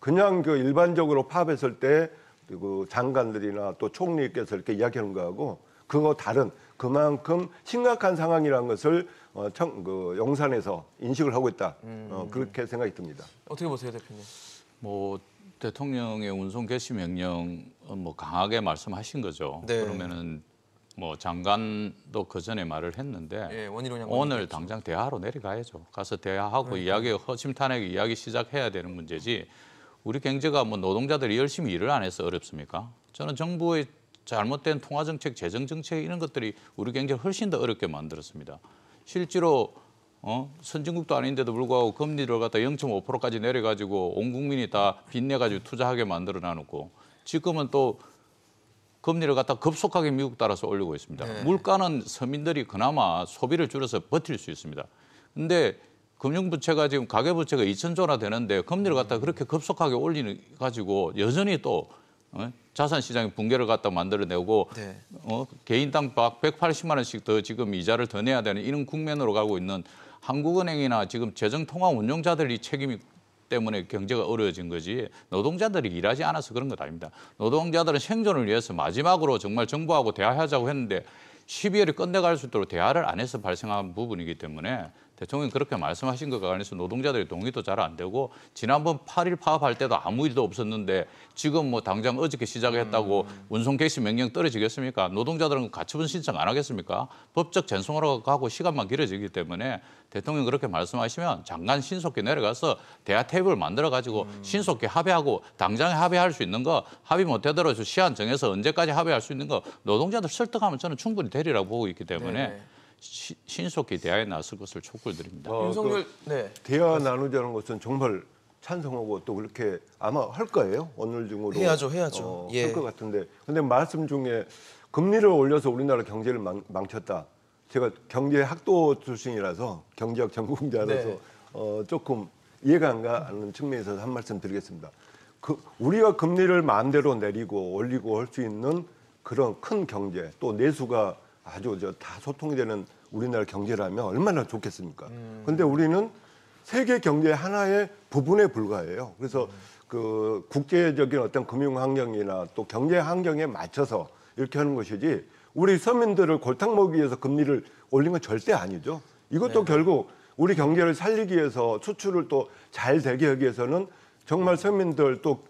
그냥 일반적으로 파업했을 때 그 장관들이나 또 총리께서 이렇게 이야기하는 거하고 그거 다른 그만큼 심각한 상황이라는 것을 용산에서 인식을 하고 있다. 그렇게 생각이 듭니다. 어떻게 보세요, 대표님? 뭐 대통령의 운송 개시 명령 뭐 강하게 말씀하신 거죠. 그러면은 뭐 장관도 그 전에 말을 했는데 오늘 당장 대화로 내려가야죠. 가서 대화하고 이야기 허심탄회하게 이야기 시작해야 되는 문제지. 우리 경제가 뭐 노동자들이 열심히 일을 안 해서 어렵습니까? 저는 정부의 잘못된 통화정책, 재정정책 이런 것들이 우리 경제를 훨씬 더 어렵게 만들었습니다. 실제로 선진국도 아닌데도 불구하고 금리를 갖다 0.5%까지 내려가지고 온 국민이 다 빚내가지고 투자하게 만들어 놔놓고 지금은 또 금리를 갖다 급속하게 미국 따라서 올리고 있습니다. 네. 물가는 서민들이 그나마 소비를 줄여서 버틸 수 있습니다. 근데 금융부채가 지금 가계부채가 2,000조나 되는데 금리를 갖다 그렇게 급속하게 올리는 가지고 여전히 또 자산시장의 붕괴를 갖다 만들어내고 네. 개인당 180만 원씩 더 지금 이자를 더 내야 되는 이런 국면으로 가고 있는 한국은행이나 지금 재정통화운용자들이 책임이 때문에 경제가 어려워진 거지 노동자들이 일하지 않아서 그런 것 아닙니다. 노동자들은 생존을 위해서 마지막으로 정말 정부하고 대화하자고 했는데 12월이 끝내갈 수 있도록 대화를 안 해서 발생한 부분이기 때문에 대통령이 그렇게 말씀하신 것과 관련해서 노동자들이 동의도 잘 안 되고 지난번 8일 파업할 때도 아무 일도 없었는데 지금 뭐 당장 어저께 시작했다고 운송 개시 명령 떨어지겠습니까? 노동자들은 가처분 신청 안 하겠습니까? 법적 전송으로 가고 시간만 길어지기 때문에 대통령이 그렇게 말씀하시면 잠깐 신속히 내려가서 대화 테이블을 만들어가지고 신속히 합의하고 당장에 합의할 수 있는 거 합의 못하더라도 시한 정해서 언제까지 합의할 수 있는 거 노동자들 설득하면 저는 충분히 되리라고 보고 있기 때문에 네. 신속히 대화에 나설 것을 촉구를 드립니다. 윤석열, 네. 대화 나누자는 것은 정말 찬성하고 또 그렇게 아마 할 거예요. 오늘 중으로 해야죠. 예. 할 것 같은데. 근데 말씀 중에 금리를 올려서 우리나라 경제를 망쳤다. 제가 경제 학도 출신이라서 경제학 전공자라서 네. 조금 이해가 안 가는 측면에서 한 말씀 드리겠습니다. 우리가 금리를 마음대로 내리고 올리고 할 수 있는 그런 큰 경제 또 내수가 아주 다 소통이 되는 우리나라 경제라면 얼마나 좋겠습니까? 근데 우리는 세계 경제 하나의 부분에 불과해요. 그래서 그 국제적인 어떤 금융 환경이나 또 경제 환경에 맞춰서 이렇게 하는 것이지 우리 서민들을 골탕 먹이기 위해서 금리를 올린 건 절대 아니죠. 이것도 결국 우리 경제를 살리기 위해서 수출을 또 잘 되게 하기 위해서는 정말 서민들 또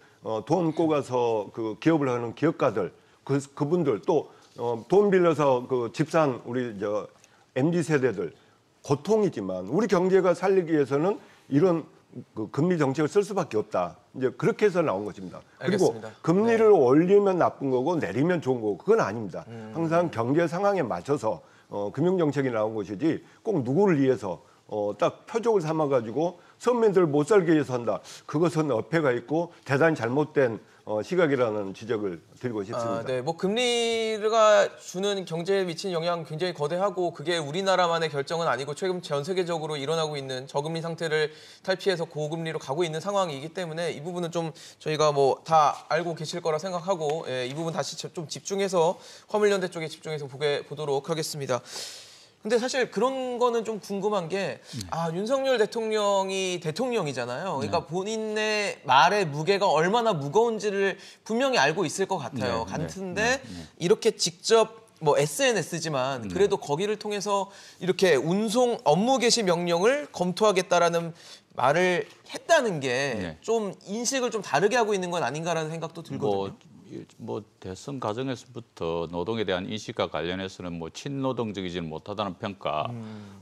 돈 꼬가서 그 기업을 하는 기업가들 그분들 또 돈 빌려서 그 집산 우리 MZ 세대들 고통이지만 우리 경제가 살리기 위해서는 이런 그 금리 정책을 쓸 수밖에 없다. 이제 그렇게 해서 나온 것입니다. 알겠습니다. 그리고 금리를 올리면 나쁜 거고 내리면 좋은 거고 그건 아닙니다. 항상 경제 상황에 맞춰서 금융 정책이 나온 것이지 꼭 누구를 위해서 딱 표적을 삼아가지고 서민들 못 살게 위해서 한다. 그것은 어폐가 있고 대단히 잘못된 시각이라는 지적을 드리고 싶습니다. 네, 뭐 금리가 주는 경제에 미치는 영향 굉장히 거대하고 그게 우리나라만의 결정은 아니고 최근 전 세계적으로 일어나고 있는 저금리 상태를 탈피해서 고금리로 가고 있는 상황이기 때문에 이 부분은 좀 저희가 뭐 다 알고 계실 거라 생각하고 이 부분 다시 좀 집중해서 화물연대 쪽에 집중해서 보도록 하겠습니다. 근데 사실 그런 거는 좀 궁금한 게 윤석열 대통령이 대통령이잖아요. 그러니까 본인의 말의 무게가 얼마나 무거운지를 분명히 알고 있을 것 같아요. 같은데 이렇게 직접 뭐 SNS지만 그래도 거기를 통해서 이렇게 운송 업무 개시 명령을 검토하겠다라는 말을 했다는 게 좀 인식을 좀 다르게 하고 있는 건 아닌가라는 생각도 들거든요. 뭐 대선 과정에서부터 노동에 대한 인식과 관련해서는 뭐 친노동적이지는 못하다는 평가,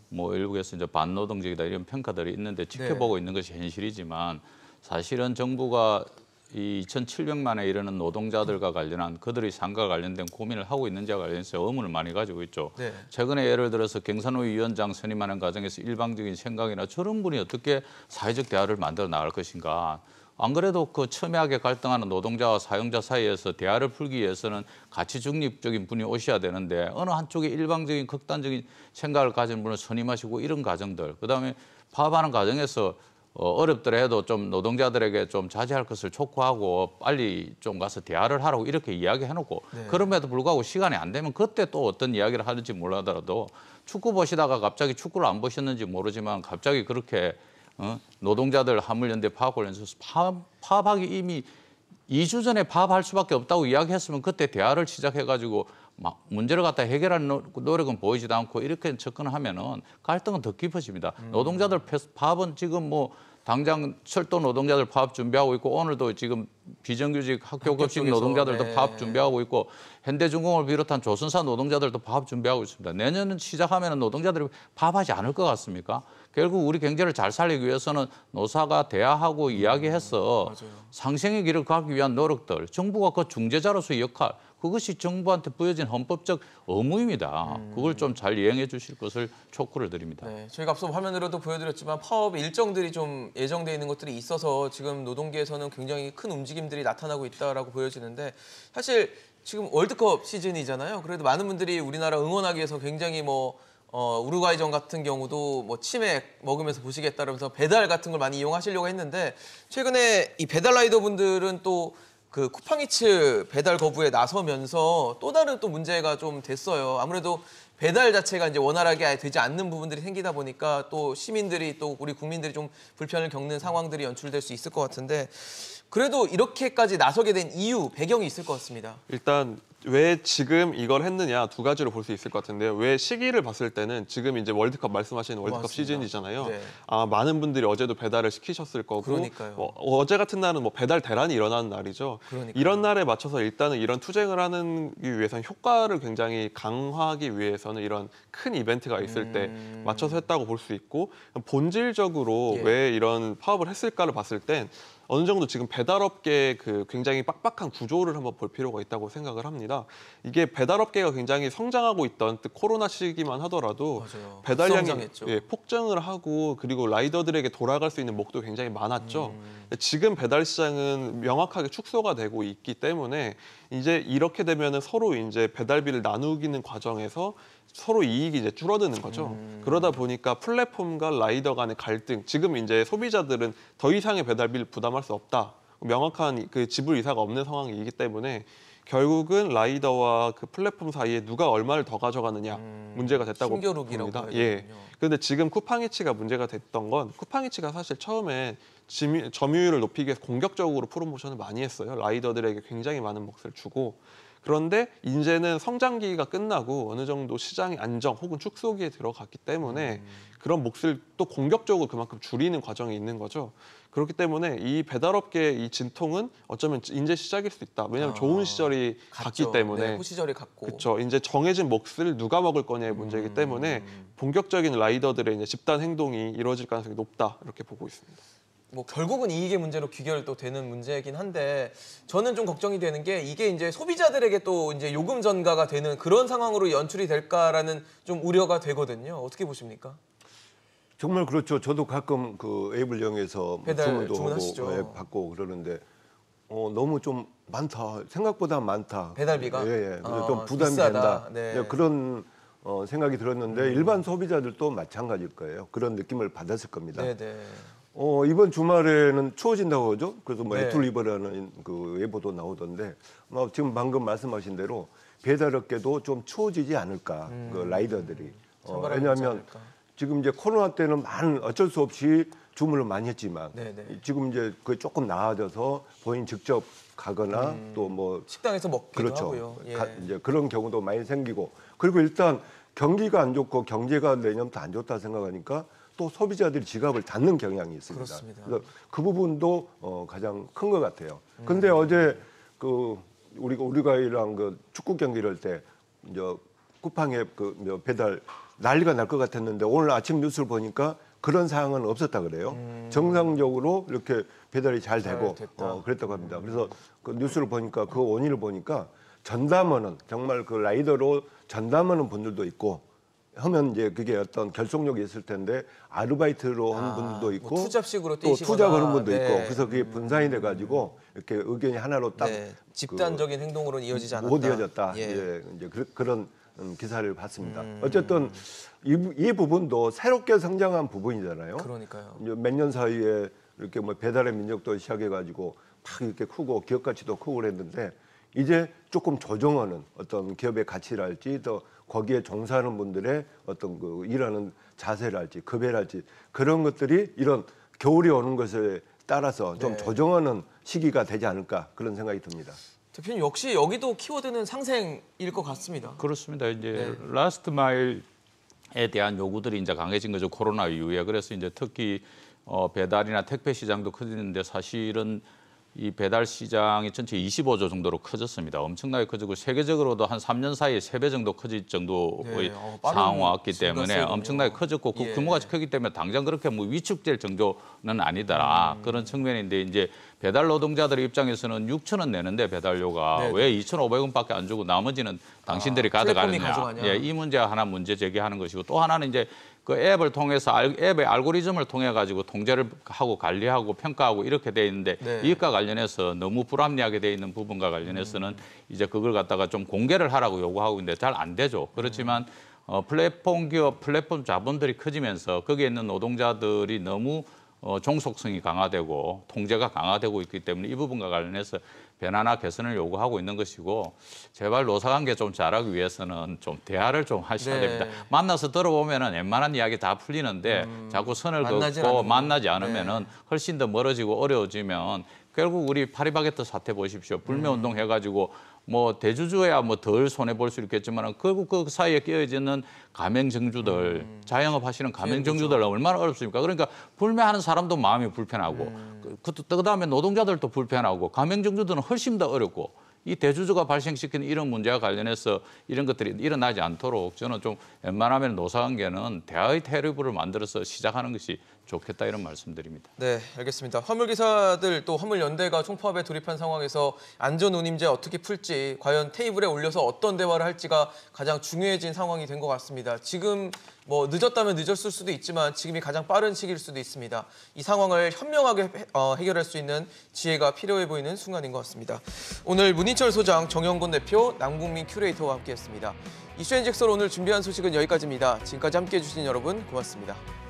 뭐 일국에서 이제 반노동적이다 이런 평가들이 있는데 지켜보고 있는 것이 현실이지만 사실은 정부가 이 2,700만에 이르는 노동자들과 관련한 그들의 삶과 관련된 고민을 하고 있는지와 관련해서 의문을 많이 가지고 있죠. 최근에 예를 들어서 경산호위 위원장 선임하는 과정에서 일방적인 생각이나 저런 분이 어떻게 사회적 대화를 만들어 나갈 것인가. 안 그래도 그 첨예하게 갈등하는 노동자와 사용자 사이에서 대화를 풀기 위해서는 가치 중립적인 분이 오셔야 되는데 어느 한쪽에 일방적인 극단적인 생각을 가진 분을 선임하시고 이런 과정들. 그다음에 파업하는 과정에서 어렵더라도 좀 노동자들에게 좀 자제할 것을 촉구하고 빨리 좀 가서 대화를 하라고 이렇게 이야기해놓고 그럼에도 불구하고 시간이 안 되면 그때 또 어떤 이야기를 하는지 몰라더라도 축구 보시다가 갑자기 축구를 안 보셨는지 모르지만 갑자기 그렇게 노동자들 화물연대 파업 관련해서 파업하기 이미 2주 전에 파업할 수밖에 없다고 이야기했으면 그때 대화를 시작해가지고 문제를 갖다 해결하는 노력은 보이지도 않고 이렇게 접근하면은 갈등은 더 깊어집니다. 노동자들 파업은 지금 뭐 당장 철도 노동자들 파업 준비하고 있고 오늘도 지금 비정규직 학교 급식 노동자들도 파업 준비하고 있고 현대중공업을 비롯한 조선사 노동자들도 파업 준비하고 있습니다. 내년 시작하면 노동자들이 파업하지 않을 것 같습니까? 결국 우리 경제를 잘 살리기 위해서는 노사가 대화하고 이야기해서 상생의 길을 가기 위한 노력들, 정부가 그 중재자로서의 역할, 그것이 정부한테 부여진 헌법적 의무입니다. 그걸 좀 잘 이행해 주실 것을 촉구를 드립니다. 네, 저희가 앞서 화면으로도 보여드렸지만 파업 일정들이 좀 예정돼 있는 것들이 있어서 지금 노동계에서는 굉장히 큰 움직임들이 나타나고 있다라고 보여지는데 사실 지금 월드컵 시즌이잖아요. 그래도 많은 분들이 우리나라 응원하기 위해서 굉장히 우루과이전 같은 경우도 치맥 먹으면서 보시겠다면서 배달 같은 걸 많이 이용하시려고 했는데 최근에 이 배달 라이더 분들은 또 그 쿠팡이츠 배달 거부에 나서면서 또 다른 또 문제가 좀 됐어요. 아무래도 배달 자체가 이제 원활하게 아예 되지 않는 부분들이 생기다 보니까 또 시민들이 또 우리 국민들이 좀 불편을 겪는 상황들이 연출될 수 있을 것 같은데 그래도 이렇게까지 나서게 된 이유, 배경이 있을 것 같습니다. 일단 왜 지금 이걸 했느냐 두 가지로 볼 수 있을 것 같은데요. 왜 시기를 봤을 때는 지금 이제 월드컵 말씀하시는 월드컵 맞습니다. 시즌이잖아요. 네. 많은 분들이 어제도 배달을 시키셨을 거고 그러니까요. 어제 같은 날은 배달 대란이 일어나는 날이죠. 그러니까요. 이런 날에 맞춰서 일단은 이런 투쟁을 하기 위해서는 효과를 굉장히 강화하기 위해서는 이런 큰 이벤트가 있을 때 맞춰서 했다고 볼 수 있고 본질적으로 예. 왜 이런 파업을 했을까를 봤을 땐 어느 정도 지금 배달업계의 그 굉장히 빡빡한 구조를 한번 볼 필요가 있다고 생각을 합니다. 이게 배달업계가 굉장히 성장하고 있던 코로나 시기만 하더라도 맞아요. 배달량이 성장했죠. 폭증을 하고 그리고 라이더들에게 돌아갈 수 있는 목도 굉장히 많았죠. 지금 배달 시장은 명확하게 축소가 되고 있기 때문에 이제 이렇게 되면은 서로 이제 배달비를 나누기는 과정에서 서로 이익이 이제 줄어드는 거죠. 그러다 보니까 플랫폼과 라이더 간의 갈등, 지금 이제 소비자들은 더 이상의 배달비를 부담할 수 없다. 명확한 그 지불 의사가 없는 상황이기 때문에 결국은 라이더와 그 플랫폼 사이에 누가 얼마를 더 가져가느냐 문제가 됐다고 힘겨루기라고 봅니다. 봐야 예. 되군요. 그런데 지금 쿠팡이츠가 문제가 됐던 건 쿠팡이츠가 사실 처음에 점유율을 높이기 위해서 공격적으로 프로모션을 많이 했어요. 라이더들에게 굉장히 많은 몫을 주고 그런데 이제는 성장기가 끝나고 어느 정도 시장의 안정 혹은 축소기에 들어갔기 때문에 그런 몫을 또 공격적으로 그만큼 줄이는 과정이 있는 거죠. 그렇기 때문에 이 배달업계의 이 진통은 어쩌면 이제 시작일 수 있다. 왜냐하면 좋은 시절이 갔기 때문에. 네, 후시절이 갔고. 그렇죠. 이제 정해진 몫을 누가 먹을 거냐의 문제이기 때문에 본격적인 라이더들의 이제 집단 행동이 이루어질 가능성이 높다 이렇게 보고 있습니다. 결국은 이익의 문제로 귀결도 되는 문제이긴 한데 저는 좀 걱정이 되는 게 이게 이제 소비자들에게 또 이제 요금 전가가 되는 그런 상황으로 연출이 될까라는 좀 우려가 되거든요. 어떻게 보십니까? 정말 그렇죠. 저도 가끔 그 앱을 이용해서 배달 주문도 주문하시죠. 하고 앱 받고 그러는데 너무 좀 많다. 생각보다 많다. 배달비가? 예. 좀 부담이 비싸다. 된다. 네. 예, 그런 생각이 들었는데 일반 소비자들도 마찬가지일 거예요. 그런 느낌을 받았을 겁니다. 네네. 이번 주말에는 추워진다고 하죠. 그래서 네. 애툴리버라는 그 예보도 나오던데 지금 방금 말씀하신 대로 배달업계도 좀 추워지지 않을까. 그 라이더들이. 찬바람이 불지 왜냐하면 않을까. 지금 이제 코로나 때는 어쩔 수 없이 주문을 많이 했지만 네네. 지금 이제 그게 조금 나아져서 본인 직접 가거나 또 식당에서 먹기도 그렇죠. 하고요. 예. 이제 그런 경우도 많이 생기고 그리고 일단 경기가 안 좋고 경제가 내년부터 안 좋다 생각하니까 또 소비자들이 지갑을 닫는 경향이 있습니다. 그렇습니다. 그래서 그 부분도 가장 큰 것 같아요. 근데 어제 그 우리가이랑 그 축구 경기를 할 때 이제 쿠팡의 그 배달 난리가 날 것 같았는데 오늘 아침 뉴스를 보니까 그런 사항은 없었다 그래요. 정상적으로 이렇게 배달이 잘 되고 그랬다고 합니다. 그래서 그 뉴스를 보니까 그 원인을 보니까 전담하는 정말 그 라이더로 전담하는 분들도 있고 하면 이제 그게 어떤 결속력이 있을 텐데 아르바이트로 하는 분들도 있고 투잡식으로 또 뛰시거나. 투잡 하는 분도 네. 있고 그래서 그게 분산이 돼가지고 이렇게 의견이 하나로 딱 집단적인 행동으로는 이어지지 않았다. 못 이어졌다. 예. 이제 그런 기사를 봤습니다. 어쨌든 이 부분도 새롭게 성장한 부분이잖아요. 그러니까요. 몇 년 사이에 이렇게 배달의 민족도 시작해가지고 막 이렇게 크고 기업 가치도 크고 그랬는데 이제 조금 조정하는 어떤 기업의 가치랄지 또 거기에 종사하는 분들의 어떤 그 일하는 자세랄지 급여랄지 그런 것들이 이런 겨울이 오는 것에 따라서 좀 조정하는 시기가 되지 않을까 그런 생각이 듭니다. 대표님 역시 여기도 키워드는 상생일 것 같습니다. 그렇습니다. 이제 라스트 마일에 대한 요구들이 이제 강해진 거죠. 코로나 이후에. 그래서 이제 특히 배달이나 택배 시장도 커지는데 사실은 이 배달 시장이 전체 25조 정도로 커졌습니다. 엄청나게 커지고 세계적으로도 한 3년 사이에 3배 정도 커질 정도의 상황 왔기 때문에 엄청나게 커졌고 그 규모가 크기 때문에 당장 그렇게 위축될 정도는 아니더라. 그런 측면인데 이제 배달 노동자들 입장에서는 6,000원 내는데 배달료가 왜 2,500원밖에 안 주고 나머지는 당신들이 가져가느냐. 가져가냐. 이 문제 하나 문제 제기하는 것이고 또 하나는 이제 그 앱을 통해서 앱의 알고리즘을 통해 가지고 통제를 하고 관리하고 평가하고 이렇게 돼 있는데 네. 이것과 관련해서 너무 불합리하게 돼 있는 부분과 관련해서는 이제 그걸 갖다가 좀 공개를 하라고 요구하고 있는데 잘 안 되죠. 그렇지만 플랫폼 기업, 플랫폼 자본들이 커지면서 거기에 있는 노동자들이 너무 종속성이 강화되고 통제가 강화되고 있기 때문에 이 부분과 관련해서 변화나 개선을 요구하고 있는 것이고 제발 노사관계 좀 잘하기 위해서는 좀 대화를 좀 하셔야 네. 됩니다. 만나서 들어보면은 웬만한 이야기 다 풀리는데 자꾸 선을 긋고 만나지 않으면은 훨씬 더 멀어지고 어려워지면 결국 우리 파리바게뜨 사태 보십시오. 불매운동 해가지고 뭐 대주주야 뭐 덜 손해 볼 수 있겠지만 결국 그 사이에 끼어있는 가맹정주들, 자영업 하시는 가맹정주들 얼마나 어렵습니까? 그러니까 불매하는 사람도 마음이 불편하고 그다음에 노동자들도 불편하고 가맹정주들은 훨씬 더 어렵고 이 대주주가 발생시키는 이런 문제와 관련해서 이런 것들이 일어나지 않도록 저는 좀 웬만하면 노사관계는 대화의 테이블을 만들어서 시작하는 것이 좋겠다 이런 말씀드립니다. 네, 알겠습니다. 화물기사들 또 화물연대가 총파업에 돌입한 상황에서 안전운임제 어떻게 풀지 과연 테이블에 올려서 어떤 대화를 할지가 가장 중요해진 상황이 된 것 같습니다. 지금 뭐 늦었다면 늦었을 수도 있지만 지금이 가장 빠른 시기일 수도 있습니다. 이 상황을 현명하게 해결할 수 있는 지혜가 필요해 보이는 순간인 것 같습니다. 오늘 문인철 소장, 정영곤 대표, 남국민 큐레이터와 함께했습니다. 이슈 NGX로 오늘 준비한 소식은 여기까지입니다. 지금까지 함께해 주신 여러분 고맙습니다.